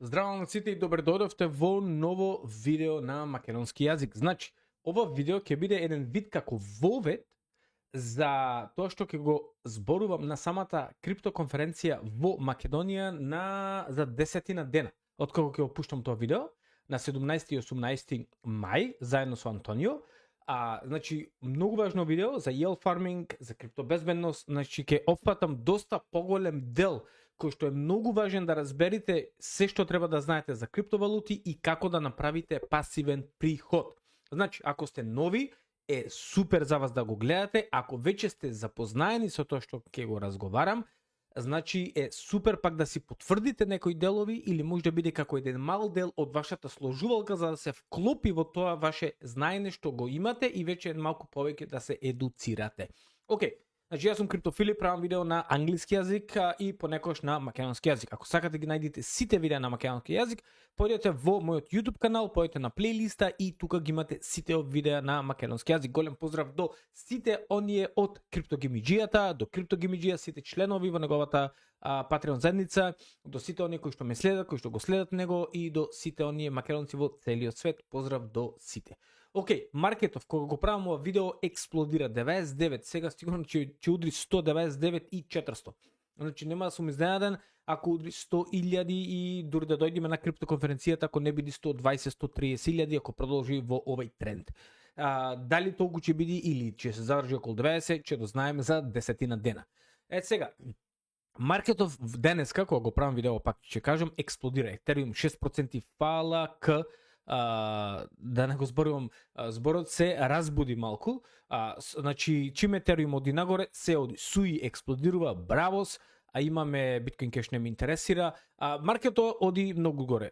Здраво на сите и добре дојдовте во ново видео на македонски јазик. Значи, ова видео ќе биде еден вид како вовед за тоа што ќе го зборувам на самата криптоконференција во Македонија за 10 дена. Откако ќе го пуштам тоа видео на 17 и 18 мај заедно со Антонио. Значи, многу важно видео за yield farming, за криптобезбедност, значи ќе опфатам доста поголем дел кој што е многу важен да разберете се што треба да знаете за криптовалути и како да направите пасивен приход. Значи, ако сте нови, е супер за вас да го гледате, ако веќе сте запознаени со тоа што ќе го разговарам, значи е супер пак да си потврдите некои делови или може да биде како еден мал дел од вашата сложувалка за да се вклопи во тоа ваше знаење што го имате и веќе малку повеќе да се едуцирате. Океј. Значи, јас сум Криптофилип, правам видео на англиски јазик и понекогаш на македонски јазик. Ако сакате ги најдете сите видеа на македонски јазик, појдете во мојот YouTube канал, појдете на плейлиста и тука ги имате сите видеа на македонски јазик. Голем поздрав до сите оние од Криптогимиџијата, до Криптогимиџија, сите членови во неговата Patreon заедница, до сите оние кои што ме следат, кои што го следат него и до сите оние македонци во целиот свет. Поздрав до сите. Океј, маркетов, кога го правам ова видео, експлодира 99, сега сигурно ќе удри 199 и 400. Значи, нема да сум изненаден ако удри 100.000 и дури да дојдеме на криптоконференцијата, ако не биде 120-130.000, ако продолжи во овој тренд. Дали толку ќе биде или ќе се задржи околу 90, ќе дознаеме за 10 дена. Сега, маркетов денеска, кога го правам видео, пак ќе кажам, експлодира. Ethereum 6% фала, да не го зборувам, зборот се разбуди малку. Значи, чим Ethereum оди нагоре, се оди. Суи експлодирува, бравос, а имаме Bitcoin Cash не ме интересира. Маркето оди многу горе.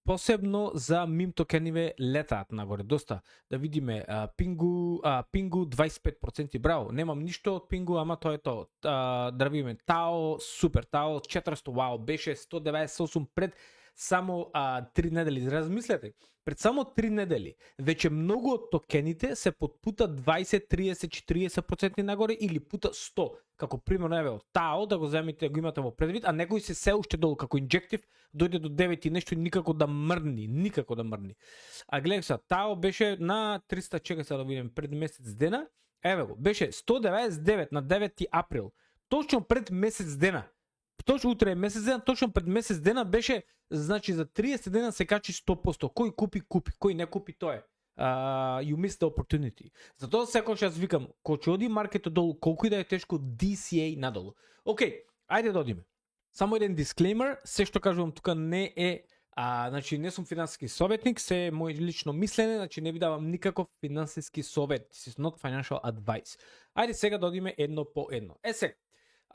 Посебно за мим токениве летаат нагоре доста. Да видиме Пингу 25%, браво. Немам ништо од Пингу, ама тоа е тоа. Да видиме Тао, супер Тао 400, вау, беше 198 пред само 3 недели. Размислете, пред само 3 недели веќе многу од токените се подпута 20, 30, 40% нагоре или пута 100. Како примерно еве од Тао, да го земите, го имате во предвид, а некој се уште долу како инжектив, дојде до 9 и нешто и никако да мрни. А гледај се, Тао беше на 300, чека се да видим, пред месец дена, еве го, беше 199 на 9 април. Точно пред месец дена. Точно утре е месец дена, точно пред месец дена беше, значи за 30 дена се качи 100%. Кој купи, кој не купи, тоа е. You missed the opportunity. Затоа секогаш јас викам, кога ќе оди маркетот долу, колку и да е тешко, DCA надолу. Океј, ајде да одиме. Само еден дисклеймер, се што кажувам тука не е, значи не сум финансиски советник, се е мој лично мислене, значи не ви давам никаков финансиски совет. This is not financial advice. Ајде сега да одиме едно по едно. Сега,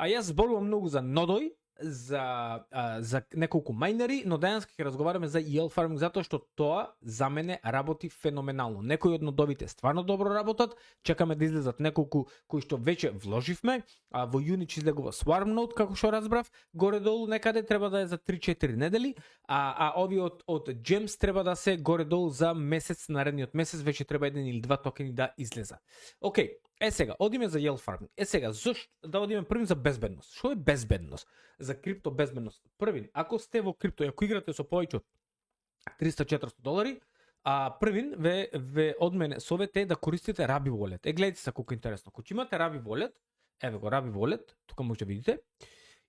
јас зборувам многу за нодој, за неколку мајнери, но денес ќе разговараме за yield farming затоа што тоа за мене работи феноменално. Некои од нодовите стварно добро работат, чекаме да излезат неколку кои што веќе вложивме, во јуни ќе излегува Swarm Node, како што разбрав, горе-долу некаде треба да е за 3-4 недели, ови од Gems треба да се горе-долу за месец, наредниот месец веќе треба еден или два токени да излезат. Океј, сега, одиме за yield farming. Сега, зошто да одиме првин за безбедност? Што е безбедност? За крипто безбедност. Првин, ако сте во крипто, ако играте со повеќе од $300-400, првин ве од мене совет е да користите Rabi Wallet. Гледайте се колку интересно. Кога имате Rabi Wallet, еве го Rabi Wallet, тука може да видите,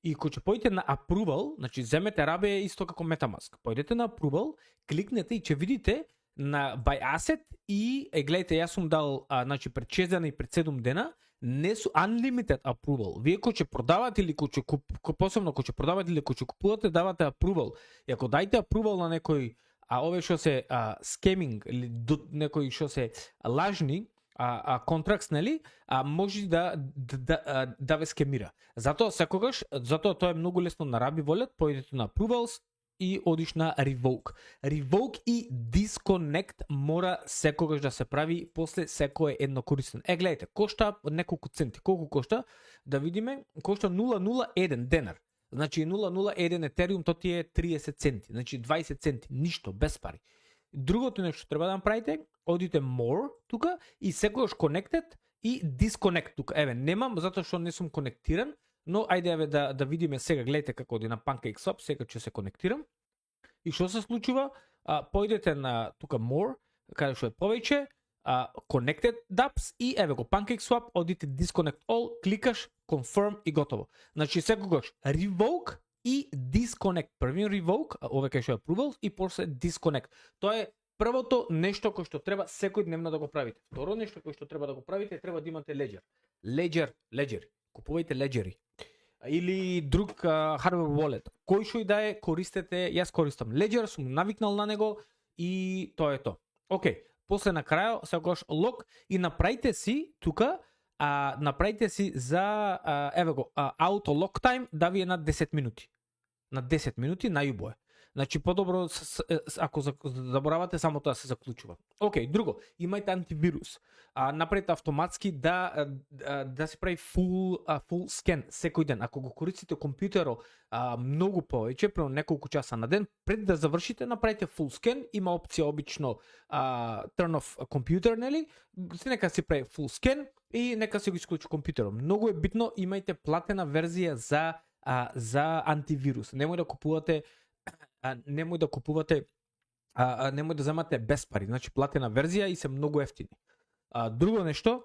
и кога ќе појдете на Approval, значи земете Rabi е исто како MetaMask. Појдете на Approval, кликнете и ќе видите на Buy Asset и гледайте, јас сум дал значи пред 6 дена и пред 7 дена не су unlimited approval. Вие кој ќе продавате или посебно кој ќе продавате или кој ќе купувате, давате approval. И ако дајте approval на некој овие што се scamming или некои што се лажни контракт, нели, може да ве скемира. Затоа тоа е многу лесно на Rabi Wallet, појдете на approvals и одиш на Revoke. Revoke и Disconnect мора секогаш да се прави после секој едно користен. Гледайте, кошта неколку центи. Колку кошта? Да видиме, кошта 0.01 денар. Значи 0.01 Ethereum, то ти е 30 центи. Значи 20 центи, ништо, без пари. Другото нешто треба да направите, одите More тука и секогаш Connected и Disconnect тука. Немам, затоа што не сум конектиран, Но ајде еве да видиме сега, гледате како оди на PancakeSwap, сега ќе се конектирам. И што се случува? Појдете на тука More, каде што е повеќе, Connected dApps и еве го PancakeSwap, одите Disconnect All, кликаш Confirm и готово. Значи секогаш Revoke и Disconnect. Првиот Revoke, овој кај што е Approval и после Disconnect. Тоа е првото нешто кој што треба секојдневно да го правите. Второ нешто кој што треба да го правите, треба да имате Ledger. Ledger. Купувајте Ledger-и. Или друг hardware wallet. Кој што и да е, користете, јас користам Ledger, сум навикнал на него и тоа е тоа. Океј, после на крај секогаш лог и направите си тука, направите си за еве го auto lock time да ви е на 10 минути. На 10 минути најубаво е. Значи подобро ако заборавате само тоа се заклучува. Океј, друго, имајте антивирус. Направете автоматски да се прави full scan секој ден. Ако го користите компјутерот многу повеќе, прво неколку часа на ден, пред да завршите направите full scan, има опција обично turn off computer, нели? Нека се прави full scan и нека се го исклучи компјутерот. Многу е битно, имајте платена верзија за антивирус. Немој да земате без пари, значи платена верзија и се многу ефтини. Друго нешто,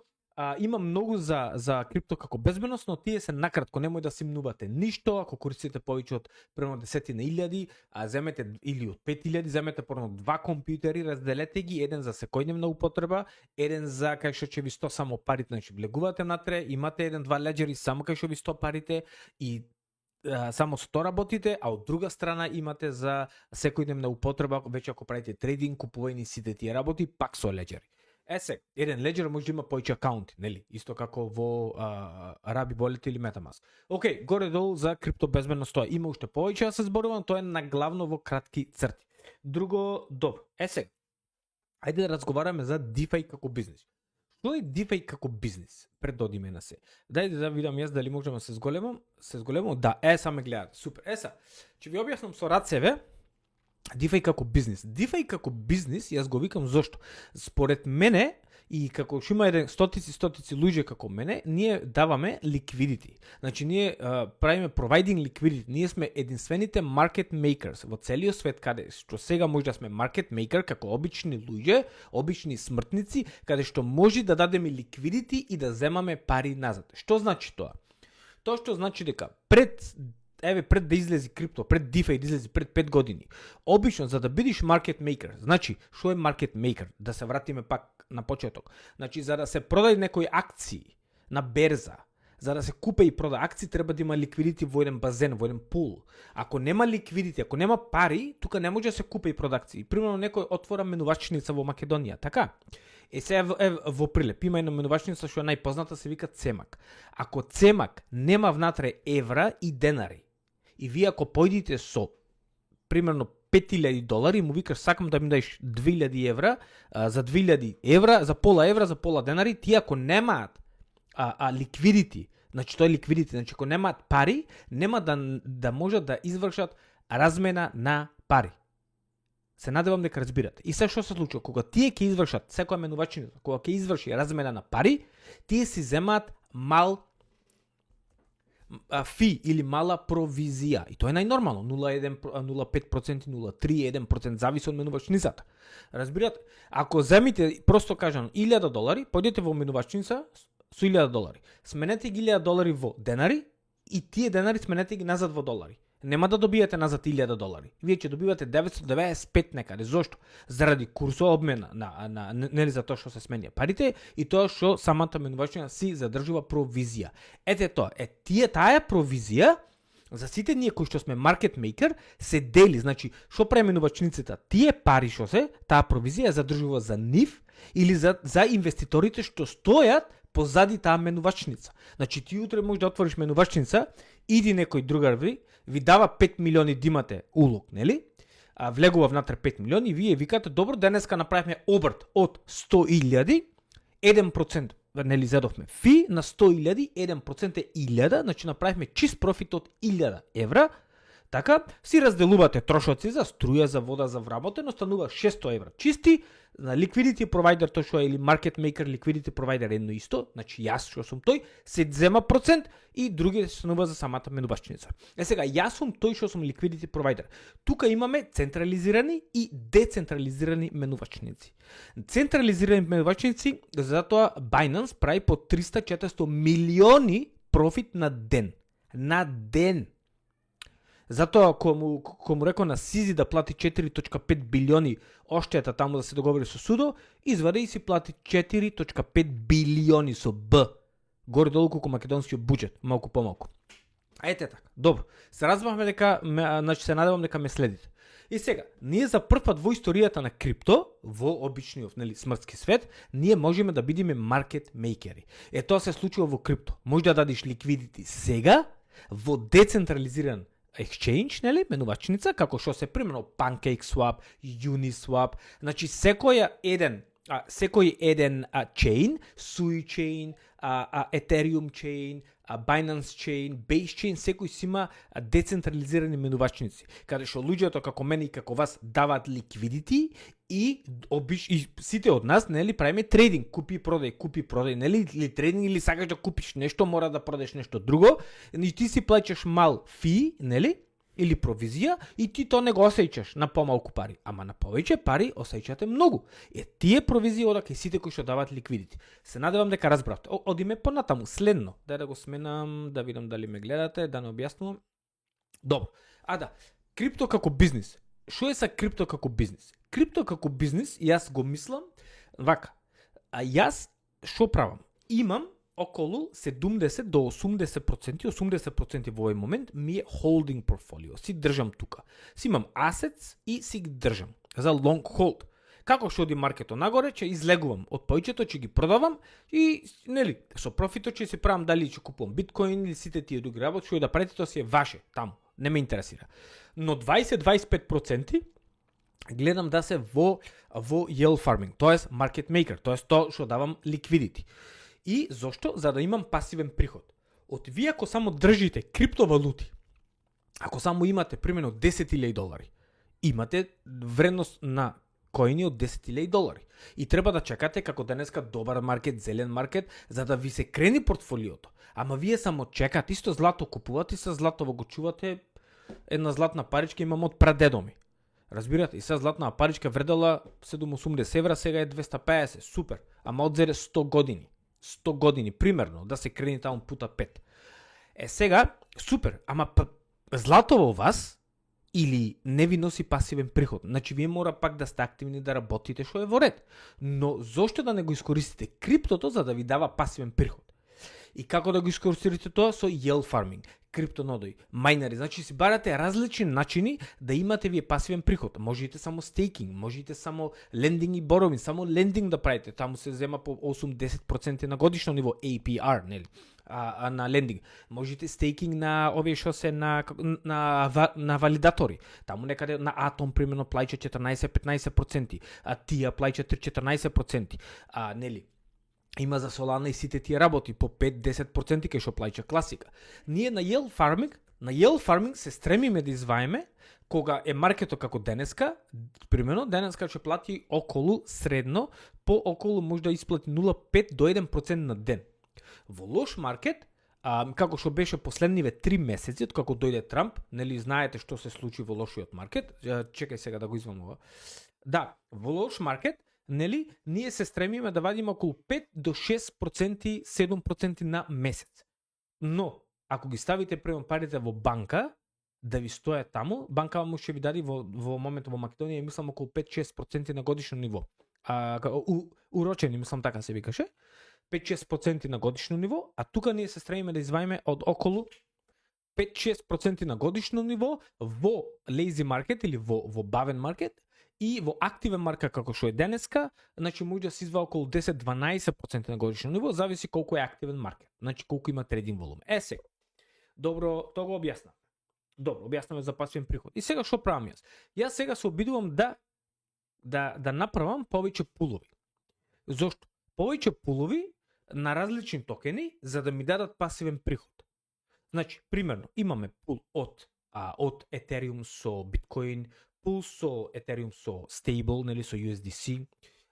има многу за крипто како безбедност, но тие се накратко, немој да симнувате ништо, ако користите повеќе од примерно 10.000, земете или од 5.000, земете порно 2 компјутери, разделете ги, еден за секојдневна употреба, еден за кај што ќе ви сто само парите, значи влегувате натре, имате 1-2 леџери само кај што ви сто парите и само со тоа работите, а од друга страна имате за секојдневна употреба, веќе ако правите трейдинг, купување сите тие работи, пак со леџери. Еден леџер може да има повеќе акаунти, нели? Исто како во Rabi Wallet или MetaMask. Океј, горе-долу за крипто безбедност тоа. Има уште повеќе да се зборувам, тоа е наглавно во кратки црти. Друго, добро. Ајде да разговараме за DeFi како бизнес. Што е DeFi како бизнес? Пред да одиме на се. Дајде да видам јас дали можам да се зголемам. Да, саме гледате. Супер. Ќе ви објаснам со рацеве DeFi како бизнес. DeFi како бизнес, јас го викам зошто. Според мене, и како што има стотици луѓе како мене, ние даваме liquidity. Значи, ние правиме providing liquidity. Ние сме единствените market makers во целиот свет, каде што сега може да сме market maker како обични луѓе, обични смртници, каде што може да дадеме liquidity и да земаме пари назад. Што значи тоа? Тоа што значи дека пред да излези крипто, пред DeFi да излези пред 5 години. Обично за да бидеш market maker, значи што е market maker? Да се вратиме пак на почеток. Значи за да се продаде некои акции на берза, за да се купе и прода акции, треба да има ликвидити во еден базен, во еден пул. Ако нема ликвидити, ако нема пари, тука не може да се купе и прода акции. Примерно некој отвора менувачница во Македонија, така? Сега во Прилеп има една менувачница што е најпозната, се вика Цемак. Ако Цемак нема внатре евра и денари, и вие ако појдите со примерно $5,000, му викаш сакам да ми даеш 2,000 евра, за 2,000 евра, за пола евра, за пола денари, тие ако немаат ликвидити, значи тоа е ликвидити, значи ако немаат пари, нема да можат да извршат размена на пари. Се надевам дека разбирате. И се што се случува, кога тие ќе извршат, секоја менувачница, кога ќе изврши размена на пари, тие си земаат мал фи или мала провизија. И тоа е најнормално. 0,5%, 0,3%, 1% зависи од менувачницата. Разбирате? Ако земите, просто кажам, $1,000, појдете во менувачница со $1,000. Сменете ги $1,000 во денари и тие денари сменете ги назад во долари. Нема да добиете назад $1,000. Вие ќе добивате 995 некаде. Зошто? Заради курсо обмена нели за тоа што се сменија парите и тоа што самата менувачница си задржува провизија. Ете тоа, таа провизија за сите ние кои што сме маркет мейкер се дели, значи што прави менувачницата? Тие пари што се, таа провизија задржува за нив или за инвеститорите што стојат позади таа менувачница. Значи ти утре можеш да отвориш менувачница, иди некој другар ви дава 5 милиони да имате улог, нели? Влегува внатре 5 милиони и вие викате, добро, денеска направивме обрт од 100,000, 1%, нели зедовме фи на 100,000, 1% е 1,000, значи направивме чист профит од 1,000 евра, Така, си разделувате трошоци за струја, за вода, за вработено, станува 600 евра. Чисти, на liquidity provider тоа што е или market maker liquidity provider едно исто, значи јас што сум тој, се зема процент и други се станува за самата менувачница. Сега, јас сум тој што сум liquidity provider. Тука имаме централизирани и децентрализирани менувачници. Централизирани менувачници, затоа Binance прави по 300-400 милиони профит на ден. На ден. Затоа кому рекол на Сизи да плати 4.5 билиони оштета таму да се договори со судо, извади и си плати 4.5 билиони со Б. Горе долу колку македонскиот буџет, малку помалку. Ете така. Добро. Се разбавме дека, значи се надевам дека ме следите. И сега, ние за прв пат во историјата на крипто, во обичниот, нели, смртски свет, ние можеме да бидеме маркет мейкери. Тоа се случува во крипто. Може да дадеш ликвидити сега во децентрализиран exchange, нели, менувачница, како што се примерно PancakeSwap, Uniswap, значи секој еден chain, Sui chain, Ethereum chain, Binance chain, Base chain, секој си има децентрализирани менувачници, каде што луѓето како мене и како вас даваат ликвидити и сите од нас, нели, правиме трейдинг, купи продај, нели, или трейдинг или сакаш да купиш нешто, мора да продадеш нешто друго, и ти си плаќаш мал фи, нели, или провизија, и ти то не го осеќаш на помалку пари, ама на повеќе пари осеќате многу. Тие провизии ода кај сите кои што даваат ликвидити. Се надевам дека разбравте. Одиме понатаму, следно. Дај да го сменам, да видам дали ме гледате, да не објаснувам. Добро. Крипто како бизнис. Што е са крипто како бизнис? Крипто како бизнис, јас го мислам вака. Јас што правам? Имам околу 70 до 80%, 80% во овој момент ми е holding портфолио. Си држам тука. Си имам assets и си ги држам за long hold. Како што оди маркетот нагоре, ќе излегувам од повеќето, ќе ги продавам и, нели, со профитот ќе си правам дали ќе купувам биткоин или сите тие други работи, што да правите, тоа си е ваше таму, не ме интересира. Но 20-25% гледам да се во yield farming, тоест market maker, тоест тоа што давам liquidity. И зошто? За да имам пасивен приход. Од вие ако само држите криптовалути, ако само имате примерно $10,000, имате вредност на коини од $10,000. И треба да чекате како денеска добар маркет, зелен маркет, за да ви се крени портфолиото. Ама вие само чекате, исто злато купувате, со злато го чувате, една златна паричка имам од прадедо ми. Разбирате, и сега златна паричка вредела 780 евра, сега е 250, супер. Ама одзере 100 години. 100 години, примерно, да се крени таму пута 5. Сега, супер, ама злато во вас или не ви носи пасивен приход. Значи, вие мора пак да сте активни да работите, што е во ред. Но зошто да не го искористите криптото за да ви дава пасивен приход? И како да го искористите тоа? Со yield farming, криптонодои, майнери. Значи си барате различни начини да имате вие пасивен приход. Можете само стейкинг, можете само лендинг и боровин, само лендинг да правите. Таму се зема по 8-10% на годишно ниво APR, нели? На лендинг. Можете стейкинг на овие што се на валидатори. Таму некаде на Atom примерно плаќа 14-15%, а тија плаќа 14%, нели? Има за Solana и сите тие работи по 5-10% кај што плаќа класика. Ние на yield farming се стремиме да изваеме кога е маркетот како денеска, примерно денеска ќе плати околу средно по околу може да исплати 0,5 до 1% на ден. Во лош маркет, како што беше последниве 3 месеци од како дојде Трамп, нели знаете што се случи во лошиот маркет? Чекај сега да го извам ова. Да, во лош маркет, нели, ние се стремиме да вадиме околу 5 до 6%, 7% на месец. Но, ако ги ставите према парите во банка, да ви стоят таму, банка му ќе ви даде во моментот во Македонија, мислам околу 5-6% на годишно ниво. Урочени, мислам така се викаше. 5-6% на годишно ниво, а тука ние се стремиме да изваиме од околу 5-6% на годишно ниво во lazy market или во бавен маркет, и во активен маркет како што е денеска, значи може да се извади околу 10-12% на годишно ниво, зависи колку е активен маркет, значи колку има трейдинг волум. Сега. Добро, тоа го објаснав. Добро, објаснаме за пасивен приход. И сега што правам јас? Јас сега се обидувам да направам повеќе пулови. Зошто? Повеќе пулови на различни токени за да ми дадат пасивен приход. Значи, примерно, имаме пул од од Ethereum со Bitcoin, пул со Ethereum со Stable, нели со USDC.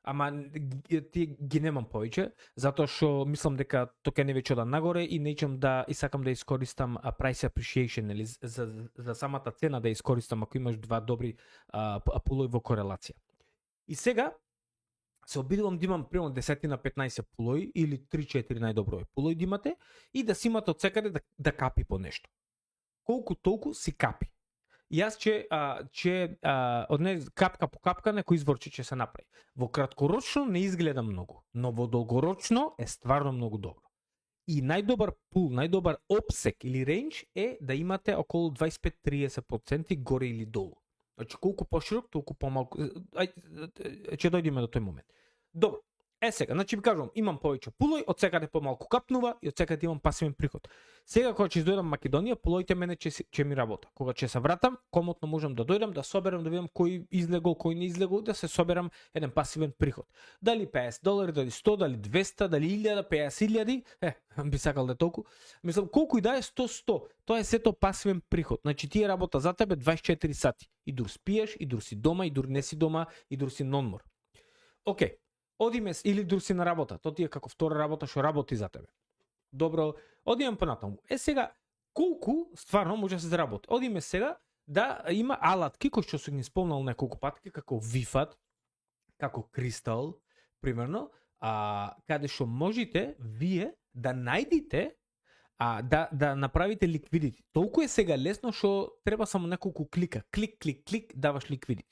Ама ги немам повеќе, затоа што мислам дека тоа ќе не веќе ода нагоре и неќам да и сакам да искористам price appreciation, нели за самата цена да искористам ако имаш два добри пулови во корелација. И сега се обидувам да имам примерно 10 на 15 пулови или 3-4 најдобро пулови да имате и да си имате од секаде да капи по нешто. Колку толку си капи. Јас че од не капка по капка некој изворче ќе се направи. Во краткорочно не изгледа многу, но во долгорочно е стварно многу добро. И најдобар пул, најдобар обсек или рейндж е да имате околу 25-30% горе или долу. Значи колку поширок, толку помалку. Ќе дојдеме до тој момент. Добро. Сега, значи ви кажувам, имам повеќе пулови, од секаде помалку капнува и од секаде имам пасивен приход. Сега кога ќе дојдам Македонија, пуловите мене ќе ми работа. Кога ќе се вратам, комотно можам да дојдам, да соберам, да видам кој излегол, кој не излегол, да се соберам еден пасивен приход. Дали $50, дали 100, дали 200, дали 1000, 50.000, би сакал да е толку. Мислам, колку и да е 100, тоа е сето пасивен приход. Значи тие работа за тебе 24 сати. И дур спиеш, и дур си дома, и дур не си дома, и дур си нонмор. Океј. Одиме или дур си на работа, тоа ти е како втора работа што работи за тебе. Добро, одиме понатаму. Сега, колку стварно може да се заработи? Одиме сега да има алатки кои што сум ги спомнал неколку патки, како VFAT, како Crystal, примерно, каде што можете вие да најдите да направите liquidity. Толку е сега лесно што треба само неколку клика. Клик, даваш liquidity.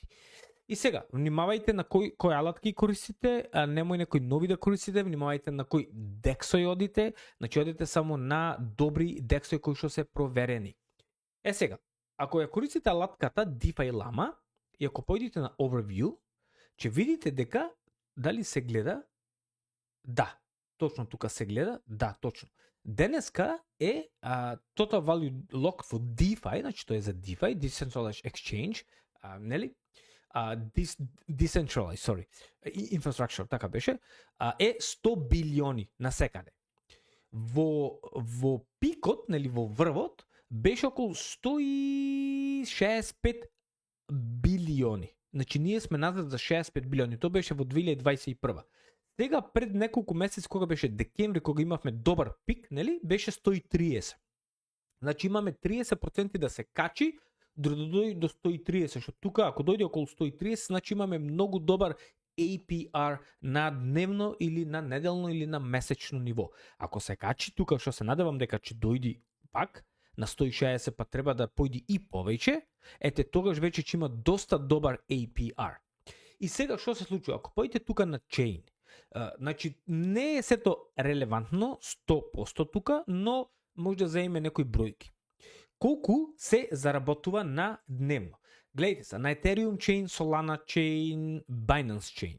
И сега, внимавајте на кој алатки користите, немој некои нови да користите, внимавајте на кој дексој одите, значи одите само на добри дексој кои што се проверени. Сега, ако ја користите алатката DeFi Llama и ако појдете на Overview, ќе видите дека дали се гледа? Да, точно тука се гледа, да, точно. Денеска е Total Value Locked во DeFi, значи тоа е за DeFi, Decentralized Exchange, нели? Decentralized, infrastructure, така беше, е 100 билиони на секаде. Во пикот, нели во врвот, беше околу 165 билиони. Значи ние сме назад за 65 билиони. Тоа беше во 2021. Сега пред неколку месеци кога беше декември, кога имавме добар пик, нели, беше 130. Значи имаме 30% да се качи да дојде до 130, што тука ако дојде околу 130, значи имаме многу добар APR на дневно или на неделно или на месечно ниво. Ако се качи тука, што се надевам дека ќе дојди пак на 160, па треба да појди и повеќе, ете тогаш веќе ќе има доста добар APR. И сега што се случува? Ако појдете тука на Chain, значи не е сето релевантно 100% тука, но може да заеме некои бројки. Колку се заработува на дневно? Гледайте се, на Ethereum Chain, Solana Chain, Binance Chain.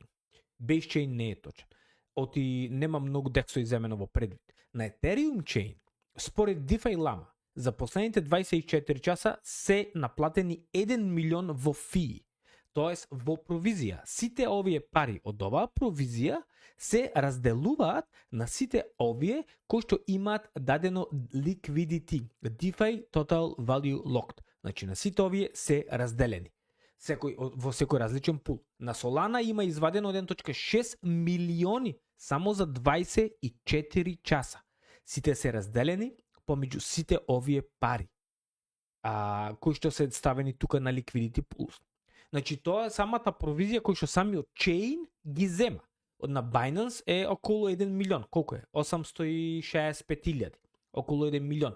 Base Chain не е точен. Оти нема многу дексој земено во предвид. На Ethereum Chain, според DeFi Llama, за последните 24 часа се наплатени 1 милион во фии. Тоест во провизија. Сите овие пари од оваа провизија се разделуваат на сите овие кои што имаат дадено liquidity, DeFi Total Value Locked. Значи на сите овие се разделени. Во секој различен пул. На Solana има извадено 1.6 милиони само за 24 часа. Сите се разделени помеѓу сите овие пари. Кои што се ставени тука на liquidity pools. Значи тоа е самата провизија кој што самиот Chain ги зема. На Binance е околу 1 милион. Колку е? 865.000. Околу 1 милион.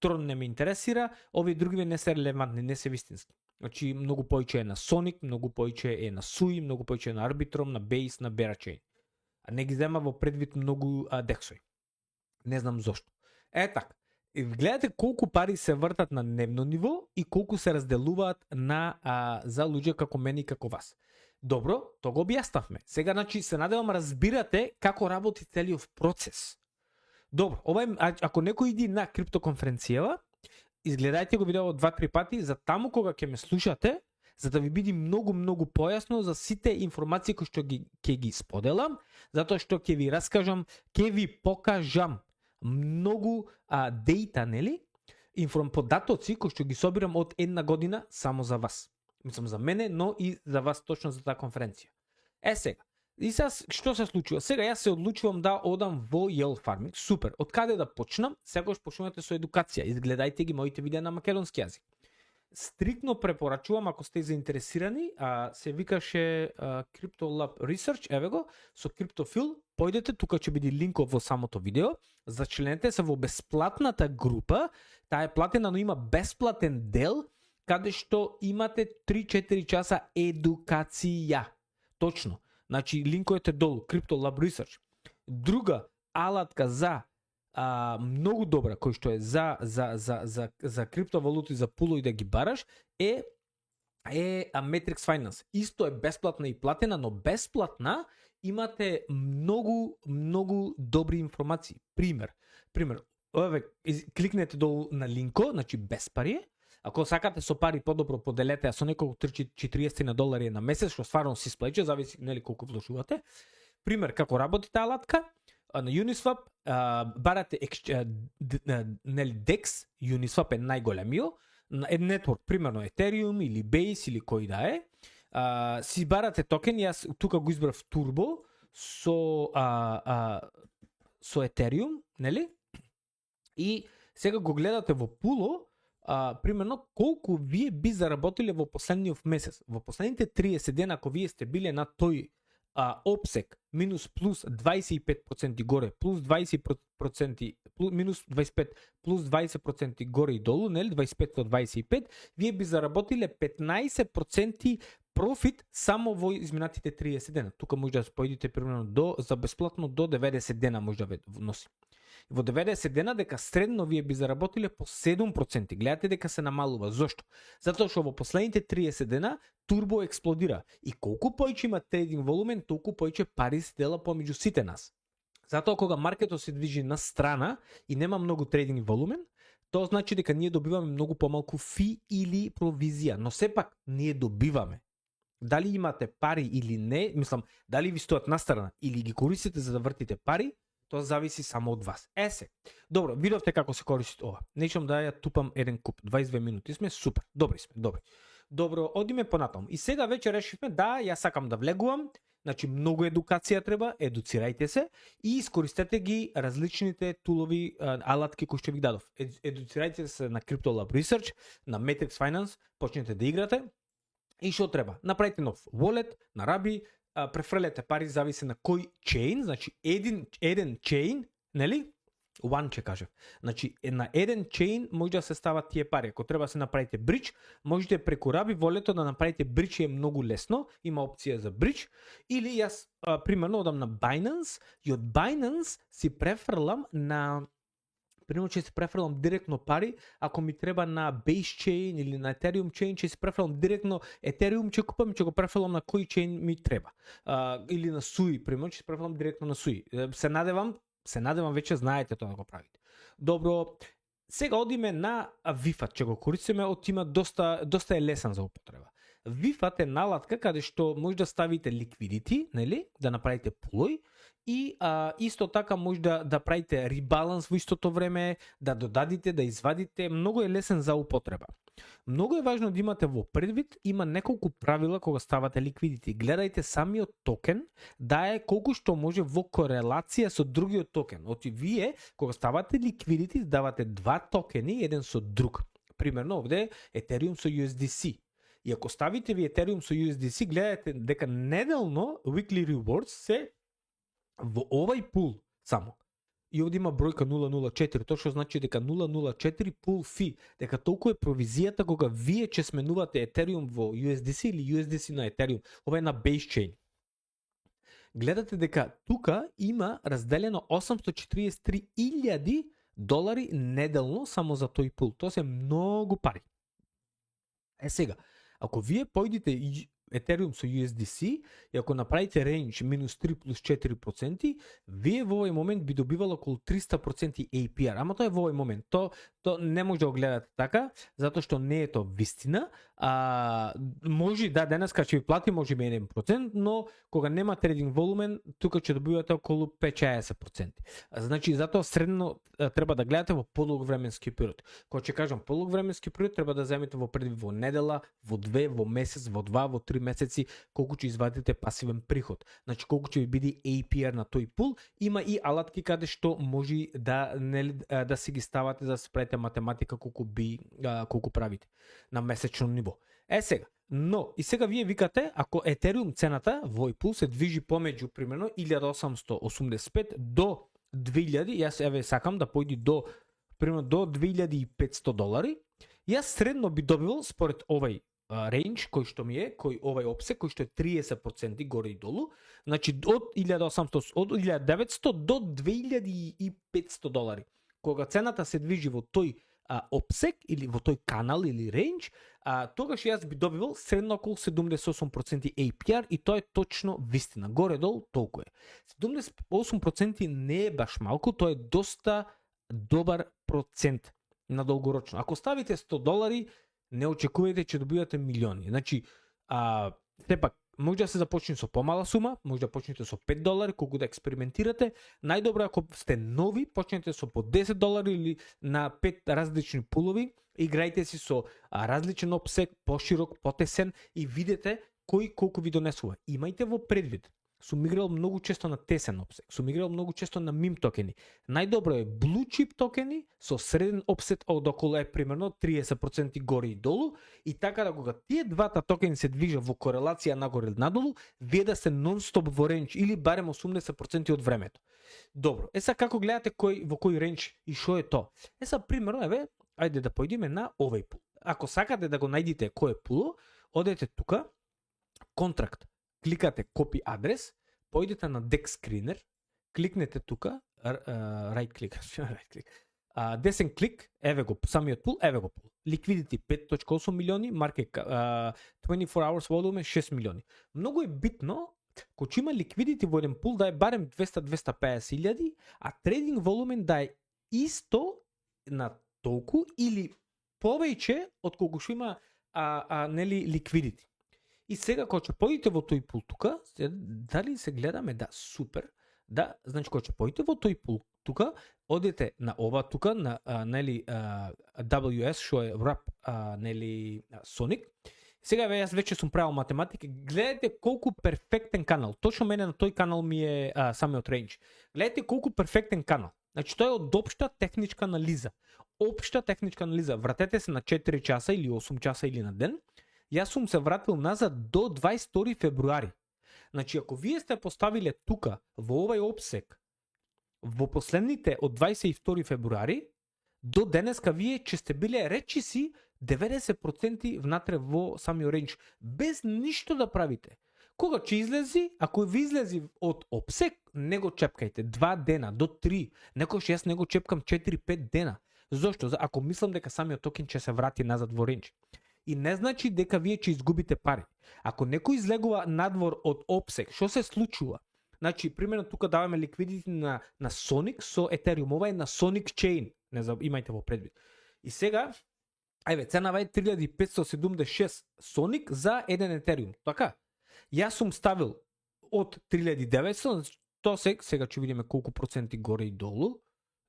Tron не ме интересира, овие други не се релевантни, не се вистински. Значи многу повеќе е на Sonic, многу повеќе е на Sui, многу повеќе е на Arbitrum, на Base, на Berachain. Не ги зема во предвид многу дексои. Не знам зошто. Така. Гледате колку пари се вртат на дневно ниво и колку се разделуваат за луѓе како мене и како вас. Добро, тоа го објаснавме. Сега, значи, се надевам разбирате како работи целиот процес. Добро, ако некој иди на криптоконференцијава, изгледајте го видео 2-3 пати, за таму кога ќе ме слушате, за да ви биде многу појасно за сите информации кои што ќе ги споделам, затоа што ќе ви раскажам, ќе ви покажам многу дејта, нели? податоци кои што ги собирам од една година само за вас. Мислам за мене, но и за вас точно за таа конференција. Сега, и сега што се случува? Сега јас се одлучувам да одам во Yield Farming. Супер. Од каде да почнам? Секогаш почнувате со едукација. Изгледајте ги моите видеа на македонски јазик. Стрикно препорачувам, ако сте заинтересирани, се викаше Crypto Lab Research, еве го, со CryptoPhil, појдете, тука ќе биде линков во самото видео, зачленете се во бесплатната група, таа е платена, но има бесплатен дел, каде што имате 3-4 часа едукација. Точно. Значи, линковете долу, Crypto Lab Research. Друга алатка за многу добра, кој што е за криптовалути, за пулови да ги бараш, е Matrix Finance. Исто е бесплатна и платена, но бесплатна имате многу добри информации. Пример, кликнете долу на линко, значи без пари. Ако сакате со пари подобро поделете, а со неколку $40 на месец, што стварно се исплаќа, зависи нели колку вложувате. Пример како работи таа алатка, на Uniswap барате нели DEX, Uniswap е најголемиот, нетворк, примерно Ethereum или Base или кој да е, си барате токен, јас тука го избрав Turbo со Ethereum, нели? И сега го гледате во пуло, примерно колку вие би заработиле во последниот месец. Во последните 30 дена, ако вие сте биле на тој обсек минус плюс 25% горе, плюс 20%, минус 25, плюс 20% горе и долу, нели 25 до 25, вие би заработиле 15% профит само во изминатите 30 дена. Тука може да појдете примерно за бесплатно до 90 дена може да ве носи. Во 90 дена дека средно вие би заработиле по 7%. Гледате дека се намалува. Зошто? Затоа што во последните 30 дена турбо експлодира. И колку поиќе има трейдинг волумен, толку поиќе пари се дела помеѓу сите нас. Затоа кога маркетот се движи на страна и нема многу трейдинг волумен, тоа значи дека ние добиваме многу помалку фи или провизија. Но сепак ние добиваме. Дали имате пари или не, мислам, дали ви стоят на страна или ги користите за да вртите пари, тоа зависи само од вас. Добро, видовте како се користи ова. Нечам да ја тупам еден куп. 22 минути сме, супер. Добри сме, добри. Добро, одиме понатаму. И сега веќе решивме да ја сакам да влегувам. Значи многу едукација треба, едуцирајте се и искористете ги различните тулови, алатки кои што ви дадов. Едуцирајте се на Crypto Lab Research, на Matrix Finance, почнете да играте. И што треба? Направите нов wallet, на Раби, префрлете пари, зависи на кој чейн, значи еден чейн, нели? One ќе кажев. Значи на еден чейн може да се стават тие пари. Ако треба се направите бридж, можете преку Раби волето да направите бридж, е многу лесно, има опција за бридж. Или јас примерно одам на Binance и од Binance си префрлам на примерно ќе се префрлам директно пари, ако ми треба на Base Chain или на Ethereum Chain, ќе се префрлам директно Ethereum, ќе купам, ќе го префрлам на кој chain ми треба. Или на Sui, примерно ќе се префрлам директно на Sui. Се надевам веќе знаете тоа да го правите. Добро, сега одиме на VIFAT, ќе го користиме, има доста е лесен за употреба. VIFAT е налатка каде што може да ставите liquidity, нели, да направите пулој, и исто така може да правите ребаланс во истото време, да додадите, да извадите, многу е лесен за употреба. Многу е важно да имате во предвид, има неколку правила кога ставате ликвидити. Гледајте самиот токен да е колку што може во корелација со другиот токен. Оти вие кога ставате ликвидити давате два токени еден со друг. Примерно овде Ethereum со USDC. И ако ставите ви Ethereum со USDC, гледајте дека неделно weekly rewards се во овај пул само. И овде има бројка 004, тоа што значи дека 004 пул фи, дека толку е провизијата кога вие ќе сменувате Ethereum во USDC или USDC на Ethereum. Ова е на Base Chain. Гледате дека тука има разделено $843,000 неделно само за тој пул. Тоа се многу пари. Сега, ако вие појдите Ethereum со USDC и ако направите range минус 3 плюс 4%, вие во овој момент би добивало околу 300% APR. Ама тоа е во овој момент. То не може да го гледате така, затоа што не е тоа вистина. Може да денеска ќе ви плати може би 1%, но кога нема трейдинг волумен, тука ќе добивате околу 5-60%. Значи затоа средно треба да гледате во подолг временски период. Кога ќе кажам подолг временски период, треба да земете во предвид во недела, во 2, во месец, во 2, во 3 месеци колку ќе извадите пасивен приход. Значи колку ќе ви биде APR на тој пул. Има и алатки каде што може да си ги ставате за да спрете математика колку правите на месечно ниво. Сега, но и сега вие викате, ако Ethereum цената во овој пул се движи помеѓу примерно 1885 до 2000, јас сакам да појди до примерно до $2500, јас средно би добивал според овој range кој што ми е, кој овој обсек кој што е 30% горе и долу, значи од 1900 до $2500. Кога цената се движи во тој обсек или во тој канал или range, тогаш јас би добивал средно околу 78% APR и тоа е точно вистина. Горе-долу толку е. 78% не е баш малку, тоа е доста добар процент на долгорочно. Ако ставите $100, не очекувајте че добивате милиони. Значи, сепак, може да се започне со помала сума, може да почнете со $5, колку да експериментирате. Најдобро ако сте нови, почнете со по $10 или на 5 различни пулови, играјте си со различен обсек, поширок, потесен и видете кој колку ви донесува. Имајте во предвид. Сум играл многу често на тесен обсек, сум играл многу често на мим токени. Најдобро е blue chip токени со среден обсет од околу примерно 30% горе и долу и така да кога тие двата токени се движат во корелација нагоре или надолу, вие да се нон-стоп во ренч или барем 80% од времето. Добро, сега како гледате во кој ренч и што е тоа? Сега примерно, ајде да појдеме на овој пул. Ако сакате да го најдите кој е пуло, одете тука, контракт, кликате copy адрес, појдете на Dex Screener, кликнете тука, right click, десен клик, еве го самиот пул, еве го пул. Liquidity 5.8 милиони, market 24 hours volume 6 милиони. Многу е битно кога има liquidity во еден пул да е барем 200-250 илјади, а трейдинг волумен да е исто на толку или повеќе од колку што има нели liquidity. И сега кога ќе појдете во тој пул тука, дали се гледаме, да, супер. Да, значи кога ќе појдете во тој пул тука, одете на ова тука на нели WS што е wrap нели Sonic. Сега јас веќе сум правил математика, гледате колку перфектен канал. Точно мене на тој канал ми е самиот range. Гледате колку перфектен канал. Значи тоа е од општа техничка анализа. Општа техничка анализа. Вратете се на 4 часа или 8 часа или на ден. Јас сум се вратил назад до 22 февруари. Значи, ако вие сте поставиле тука, во овај обсек, во последните од 22 февруари, до денеска вие ќе сте биле речиси 90% внатре во самиот ренч, без ништо да правите. Кога ќе излези, ако ви излези од обсек, не го чепкајте 2 дена до 3, некојаш јас не го чепкам 4-5 дена. Зошто? Ако мислам дека самиот токен ќе се врати назад во ренч. И не значи дека вие ќе изгубите пари. Ако некој излегува надвор од обсек, што се случува? Значи, примерно тука даваме ликвидити на Sonic со Ethereum, ова е на Sonic Chain, не знам, имајте во предвид. И сега, ценава е 3576 Sonic за еден Ethereum, така? Јас сум ставил од 3900, тоа сега ќе видиме колку проценти горе и долу,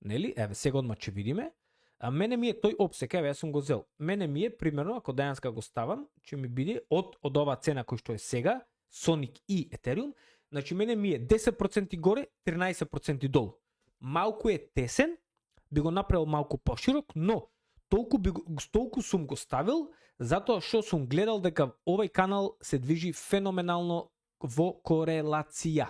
нели? Сега одма ќе видиме. А мене ми е тој обсек, јас сум го зел. Мене ми е, примерно, ако денеска го ставам, ќе ми биде од оваа цена кој што е сега, Sonic и Ethereum, значи мене ми е 10% горе, 13% долу. Малку е тесен, би го направил малку поширок, но толку сум го ставил, затоа што сум гледал дека овој канал се движи феноменално во корелација.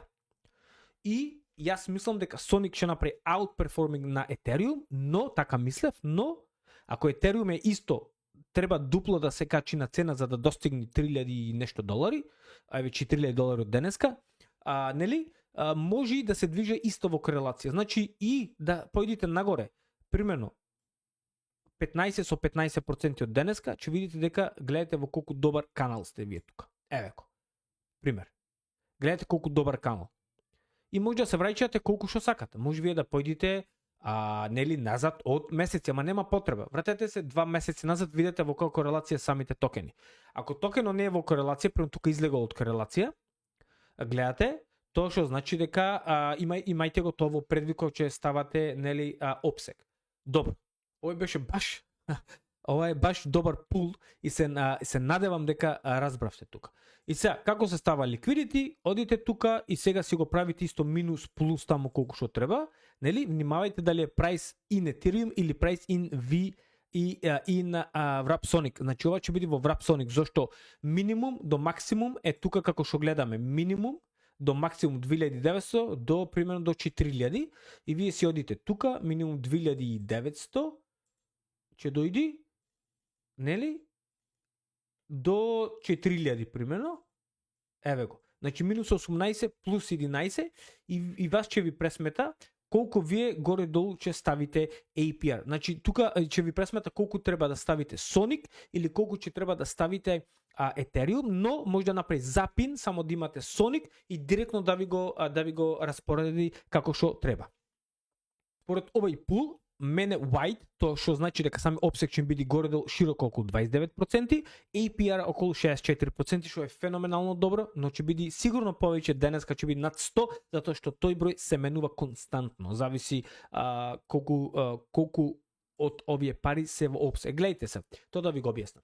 И јас мислам дека Sonic ќе направи outperforming на Ethereum, но така мислев, но ако Ethereum е исто, треба дупло да се качи на цена за да достигне 3000 и нешто долари, веќе $3000 од денеска, нели? Може и да се движи исто во корелација. Значи и да појдите нагоре, примерно 15 со 15% од денеска, ќе видите дека гледате во колку добар канал сте вие тука. Евеко. Пример. Гледате колку добар канал. И може да се враќате колку што сакате. Може вие да појдите нели назад од месеци, ама нема потреба. Вратете се 2 месеци назад, видете во каква корелација самите токени. Ако токенот не е во корелација, према тука излегол од корелација, гледате, тоа што значи дека имајте го тоа во предвид кога ќе ставате нели обсек. Добро. Ова е баш добар пул и се надевам дека разбравте тука. И сега, како се става liquidity, одите тука и сега си го правите исто минус плюс таму колку што треба, нели? Внимавајте дали е price in Ethereum или price in V и in Wrapsonic. Значи ова ќе биде во Wrapsonic, зашто минимум до максимум е тука како што гледаме, минимум до максимум 2900 до примерно до 4000 и вие си одите тука, минимум 2900 ќе дојди, нели? До 4000 примерно. Еве го. Значи минус 18 плюс 11 и вас ќе ви пресмета колку вие горе-долу ќе ставите APR. Значи тука ќе ви пресмета колку треба да ставите Sonic или колку ќе треба да ставите Ethereum, но може да направи запин само да имате Sonic и директно да ви го распореди како што треба. Според овој пул, мене white, тоа што значи дека сами обсек ќе биде горе-долу широко околу 29%, APR околу 64%, што е феноменално добро, но ќе биде сигурно повеќе денеска, ќе биде над 100, затоа што тој број се менува константно. Зависи колку од овие пари се во обсек. Гледайте се, тоа да ви го објаснам.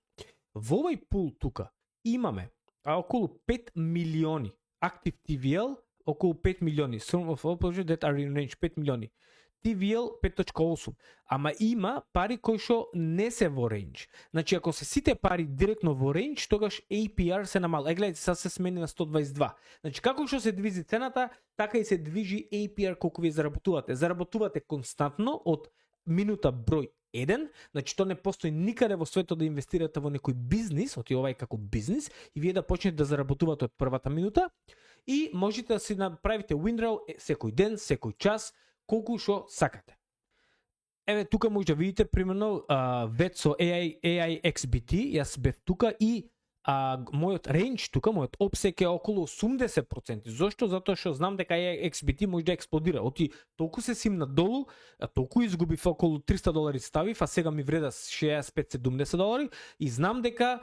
Во овој пул тука имаме околу 5 милиони active TVL, околу 5 милиони that are in range 5 милиони. TVL 5.8, ама има пари кои што не се во рейндж. Значи ако се сите пари директно во рейндж, тогаш APR се намал. Гледайте, сега се смени на 122. Значи како што се движи цената, така и се движи APR колку ви заработувате. Заработувате константно од минута број 1, значи тоа не постои никаде во светот да инвестирате во некој бизнис, оти ова е како бизнис, и вие да почнете да заработувате од првата минута, и можете да си направите windrow секој ден, секој час, колку што сакате. Еве тука може да видите примерно вет со AI XBT, јас бев тука и мојот рейндж тука, мојот обсек е околу 80%. Зошто? Затоа што знам дека XBT може да експлодира. Оти толку се симна долу, толку изгубив околу $300 ставив, а сега ми вреда $65-70 и знам дека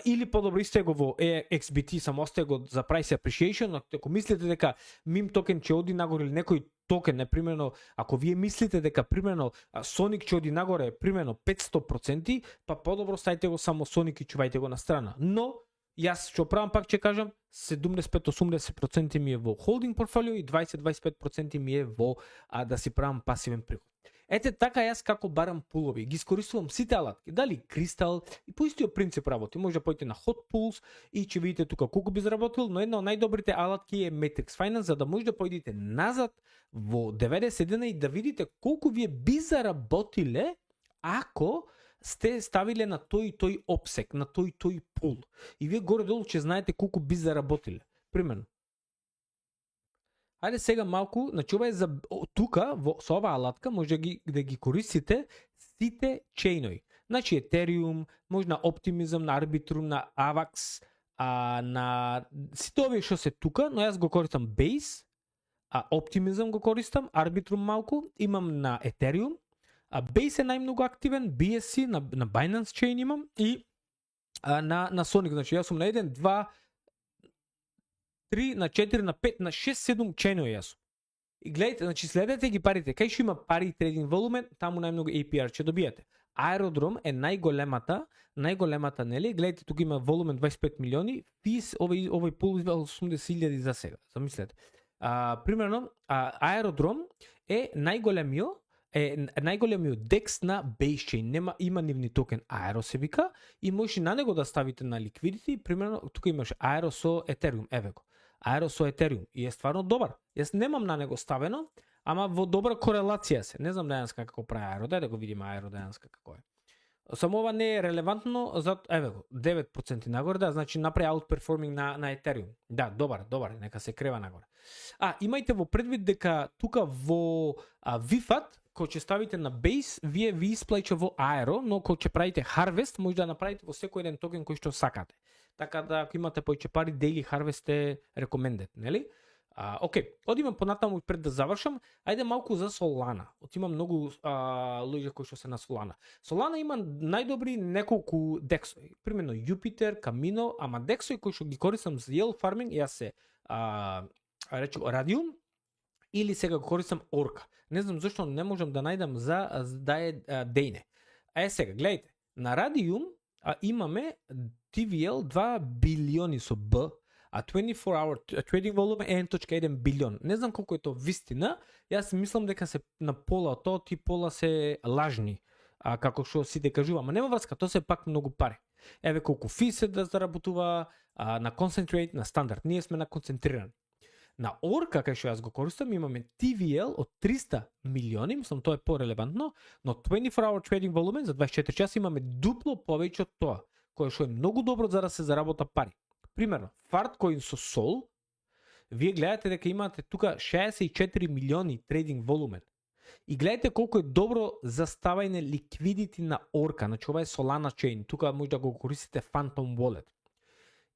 или подобро исто го во XBT, само остае го за price appreciation, ако мислите дека meme токен ќе оди нагоре или некој токен, непримерно, ако вие мислите дека примерно Sonic ќе оди нагоре примерно 500%, па подобро ставите го само Sonic и чувајте го на страна. Но јас што правам, пак ќе кажам, 75-80% ми е во холдинг портфолио и 20-25% ми е во да си правам пасивен приход. Ете така јас како барам пулови, ги искористувам сите алатки, дали Crystal и по истиот принцип работи. Може да појдете на Hot Pools и ќе видите тука колку би заработил, но една од најдобрите алатки е Matrix Finance, за да може да појдете назад во 90 дена и да видите колку вие би заработиле ако сте ставиле на тој обсек, на тој пул. И вие горе-долу ќе знаете колку би заработиле. Примерно. Ајде сега малку, значи ова е за тука со оваа алатка може да ги користите сите чейнои. Значи Ethereum, може на Optimism, на Arbitrum, на Avax, на сите овие што се тука, но јас го користам Base, Optimism го користам, Arbitrum малку, имам на Ethereum, Base е најмногу активен, BSC на Binance Chain имам и на Sonic, значи јас сум на 1, 2, 3, на 4, на 5, на 6, 7 ченови јас. И гледайте, значи следете ги парите. Кај што има пари трейдинг волумен, таму најмногу APR ќе добиете. Aerodrome е најголемата, нели? Гледайте, тука има волумен 25 милиони, овој пул избил 80,000 за сега. Замислете. Примерно, Aerodrome е најголемиот DEX на Base Chain. Има нивни токен Aero се вика и може на него да ставите на liquidity. Примерно, тука имаш Aero со Ethereum, еве го. Aero со Ethereum и е стварно добар. Јас немам на него ставено, ама во добра корелација се. Не знам денеска како прави Aero, дај да го видиме Aero денеска како е. Само ова не е релевантно, еве го, 9% нагоре, да, значи направи outperforming на Ethereum. Да, добар, нека се крева нагоре. Имајте во предвид дека тука во VFAT, кој ќе ставите на Base, вие ви исплаќа во Aero, но кој ќе правите Harvest, може да направите во секој еден токен кој што сакате. така да ако имате повеќе пари, daily harvest е recommended, нели? Окей, одиме понатаму пред да завршам. Ајде малку за Solana. Има многу луѓе кои што се на Solana. Solana има најдобри неколку дексови. Примерно Jupiter, Camino, ама дексови кои што ги користам за yield farming, јас се речу Radium или сега го користам Orca. Не знам зашто не можам да најдам за да е Дейне. Сега, гледajte, на Radium имаме TVL 2 билиони со Б, а 24-hour trading volume е 1.1 билион. Не знам колку е тоа вистина, јас мислам дека се на пола тоа, ти пола се лажни, како што сите кажува, ама нема врска, тоа се пак многу пари. Еве колку фи се да заработува на concentrate, на стандард, ние сме на концентриран. На Orca, кај што јас го користам, имаме TVL од 300 милиони, мислам тоа е порелевантно, но 24-hour trading volume за 24 часа имаме дупло повеќе од тоа, кое што е многу добро за да се заработа пари. Примерно, Fartcoin со Sol, вие гледате дека имате тука 64 милиони трейдинг волумен. И гледате колку е добро за ставање ликвидити на Orca, значи ова е Solana Chain, тука може да го користите Phantom Wallet.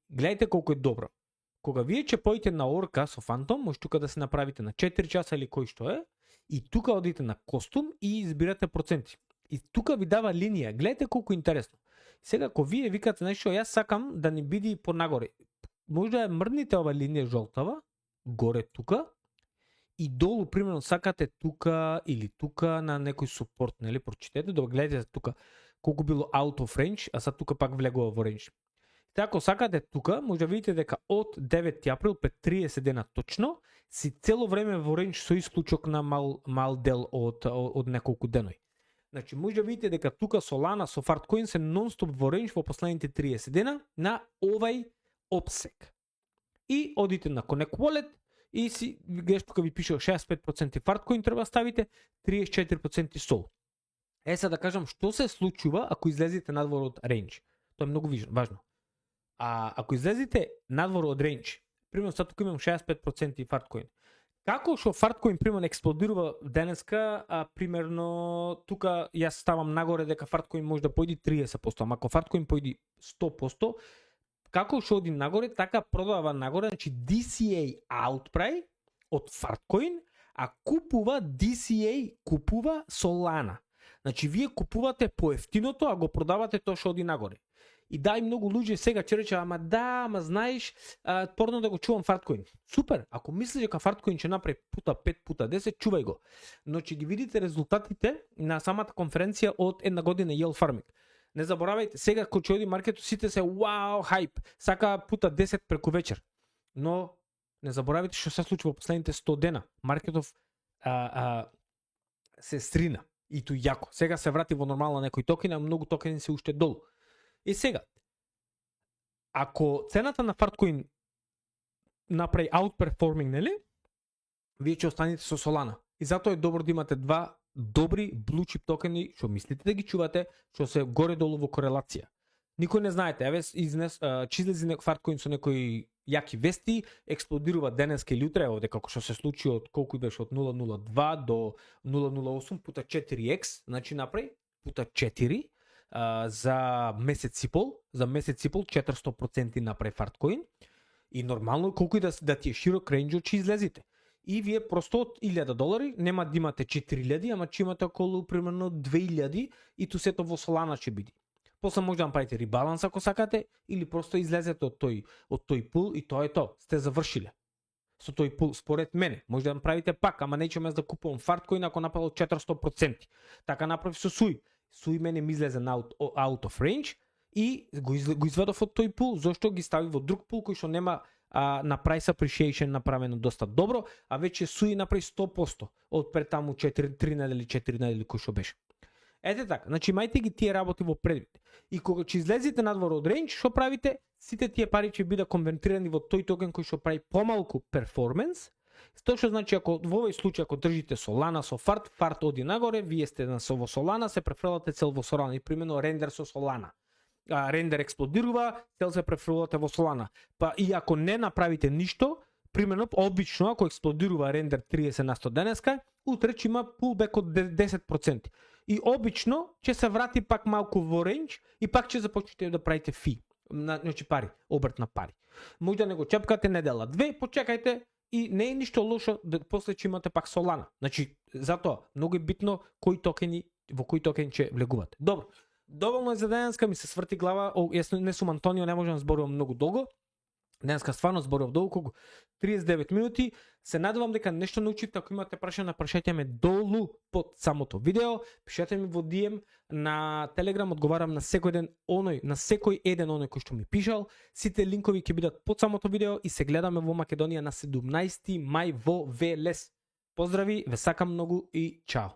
Гледате колку е добро. Кога вие ќе поите на Orca со Phantom, може тука да се направите на 4 часа или кој што е, и тука одите на Custom и избирате проценти. И тука ви дава линија, гледате колку интересно. Сега, ако вие викате нешто, јас сакам да ни биде понагоре. Може да ја мрдните ова линија жолтава, горе тука, и долу, примерно, сакате тука или тука на некој супорт, нели, прочитете, да гледате тука колку било out of range, а сад тука пак влегува во range. Така, ако сакате тука, може да видите дека од 9 април, пред 30 дена точно, си цело време во range со исклучок на мал дел од неколку денови. Значи, може да видите дека тука Solana со Fartcoin се нон-стоп во рейндж во последните 30 дена на овај обсек. И одите на Connect Wallet и си гледаш тука ви пише 65% Fartcoin треба ставите, 34% Sol. Сега да кажам што се случува ако излезете надвор од рейндж. Тоа е многу важно. Ако излезете надвор од рейндж, примерно сега тука имам 65% Fartcoin. Како што Fartcoin примерно експлодирува денеска, примерно тука јас ставам нагоре дека Fartcoin може да појди 30%, ама ако Fartcoin појди 100%, како што оди нагоре, така продава нагоре, значи DCA outpray од Fartcoin, а купува DCA, купува Solana. Значи вие купувате поевтиното, а го продавате тоа што оди нагоре. И дај многу луѓе сега ќе рече, ама знаеш, порно да го чувам Fartcoin. Супер, ако мислиш дека Fartcoin ќе направи пута 5, пута 10, чувај го. Но ќе ги видите резултатите на самата конференција од една година yield farming. Не заборавајте, сега кога ќе оди маркетот сите се вау, хајп, сака пута 10 преку вечер. Но не заборавајте што се случува во последните 100 дена. Маркетов се срина и ту јако. Сега се врати во нормална некои токени, а многу токени се уште долу. И сега, ако цената на Fartcoin направи outperforming, нели? Вие ќе останете со Solana. И затоа е добро да имате два добри blue chip токени, што мислите да ги чувате, што се горе-долу во корелација. Никој не знаете, еве излези Fartcoin со некои јаки вести, експлодирува денеска или утре, овде како што се случи од колку беше од 0.02 до 0.08 пута 4x, значи направи пута 4. За месец и пол 400% направи Fartcoin и нормално колку и да ти е широк рейндж ќе излезите. И вие просто од $1000 нема да имате 4000, ама ќе имате околу примерно 2000 и ту сето во Solana ќе биде. После може да направите ребаланс ако сакате или просто излезете од тој пул и тоа е тоа. Сте завршиле. Со тој пул според мене може да направите пак, ама неќем да купувам Fartcoin ако направил 400%. Така направи со Sui. Sui мене ми излезе на out of range и го изведов од тој пул, зашто ги стави во друг пул кој што нема на price appreciation направено доста добро, а веќе Sui направи 100% од пред таму 3 недели, 4 недели кој што беше. Ете така, значи имајте ги тие работи во предвид. И кога ќе излезете надвор од range, што правите? Сите тие пари ќе бидат конвертирани во тој токен кој што прави помалку перформанс. Тоа што значи ако во овој случај ако држите Solana со Fart оди нагоре, вие сте во Solana, се префрлате цел во Solana и примерно рендер со Solana. Рендер експлодирува, цел се префрлате во Solana. Па и ако не направите ништо, примерно обично ако експлодирува рендер 30% денеска, утре ќе има pullback од 10%. И обично ќе се врати пак малку во рейндж и пак ќе започнете да правите фи. Значи пари, обрт на пари. Може да не го чепкате недела 2, почекајте и не е ништо лошо да после ќе имате пак Solana. Значи, затоа многу е битно во кој токен ќе влегувате. Добро. Доволно е за денеска, ми се сврти глава. Јас не сум Антонио, не можам да зборувам многу долго. Денеска стварно зборував долго, 39 минути. Се надевам дека нешто научивте. Ако имате прашања, прашајте ме долу под самото видео. Пишете ми во DM на Telegram, одговарам на секој ден на секој еден оној кој што ми пишал. Сите линкови ќе бидат под самото видео и се гледаме во Македонија на 17 мај во Велес. Поздрави, ве сакам многу и чао.